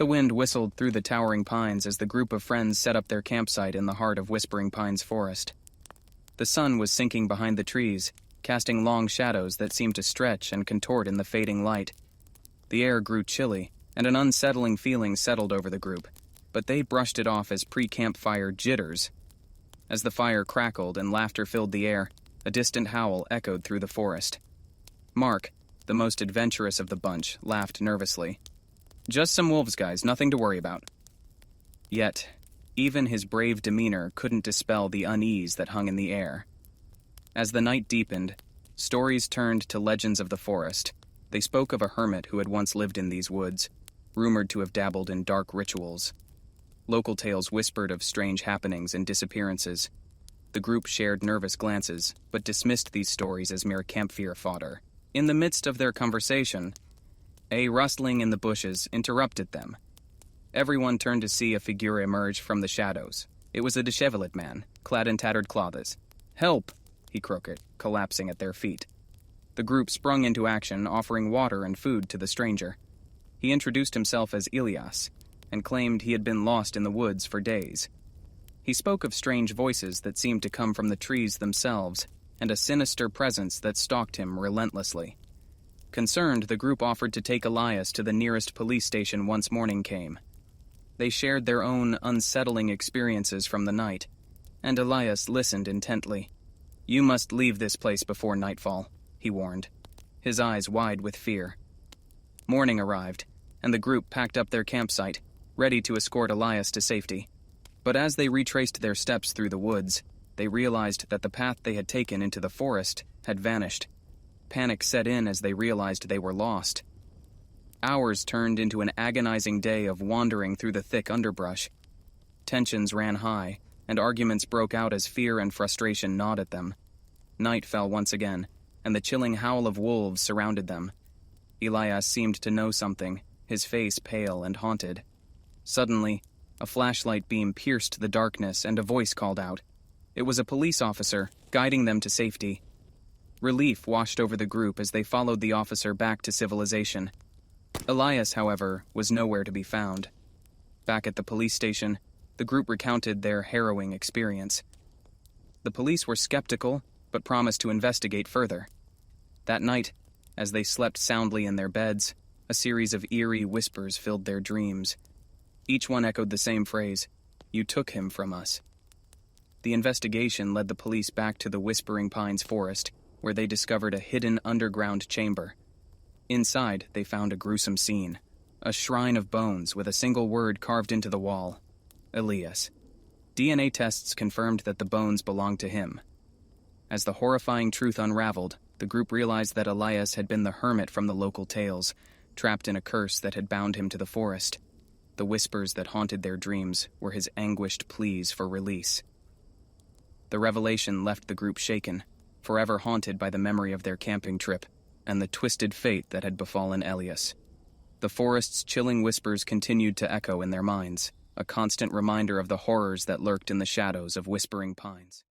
The wind whistled through the towering pines as the group of friends set up their campsite in the heart of Whispering Pines Forest. The sun was sinking behind the trees, casting long shadows that seemed to stretch and contort in the fading light. The air grew chilly, and an unsettling feeling settled over the group, but they brushed it off as pre-campfire jitters. As the fire crackled and laughter filled the air, a distant howl echoed through the forest. Mark, the most adventurous of the bunch, laughed nervously. "Just some wolves, guys, nothing to worry about." Yet, even his brave demeanor couldn't dispel the unease that hung in the air. As the night deepened, stories turned to legends of the forest. They spoke of a hermit who had once lived in these woods, rumored to have dabbled in dark rituals. Local tales whispered of strange happenings and disappearances. The group shared nervous glances, but dismissed these stories as mere campfire fodder. In the midst of their conversation, a rustling in the bushes interrupted them. Everyone turned to see a figure emerge from the shadows. It was a disheveled man, clad in tattered clothes. "Help!" he croaked, collapsing at their feet. The group sprung into action, offering water and food to the stranger. He introduced himself as Elias, and claimed he had been lost in the woods for days. He spoke of strange voices that seemed to come from the trees themselves, and a sinister presence that stalked him relentlessly. Concerned, the group offered to take Elias to the nearest police station once morning came. They shared their own unsettling experiences from the night, and Elias listened intently. "You must leave this place before nightfall," he warned, his eyes wide with fear. Morning arrived, and the group packed up their campsite, ready to escort Elias to safety. But as they retraced their steps through the woods, they realized that the path they had taken into the forest had vanished. Panic set in as they realized they were lost. Hours turned into an agonizing day of wandering through the thick underbrush. Tensions ran high, and arguments broke out as fear and frustration gnawed at them. Night fell once again, and the chilling howl of wolves surrounded them. Elias seemed to know something, his face pale and haunted. Suddenly, a flashlight beam pierced the darkness and a voice called out. It was a police officer, guiding them to safety. Relief washed over the group as they followed the officer back to civilization. Elias, however, was nowhere to be found. Back at the police station, the group recounted their harrowing experience. The police were skeptical, but promised to investigate further. That night, as they slept soundly in their beds, a series of eerie whispers filled their dreams. Each one echoed the same phrase, "You took him from us." The investigation led the police back to the Whispering Pines Forest, where they discovered a hidden underground chamber. Inside, they found a gruesome scene, a shrine of bones with a single word carved into the wall, Elias. DNA tests confirmed that the bones belonged to him. As the horrifying truth unraveled, the group realized that Elias had been the hermit from the local tales, trapped in a curse that had bound him to the forest. The whispers that haunted their dreams were his anguished pleas for release. The revelation left the group shaken, forever haunted by the memory of their camping trip and the twisted fate that had befallen Elias. The forest's chilling whispers continued to echo in their minds, a constant reminder of the horrors that lurked in the shadows of Whispering Pines.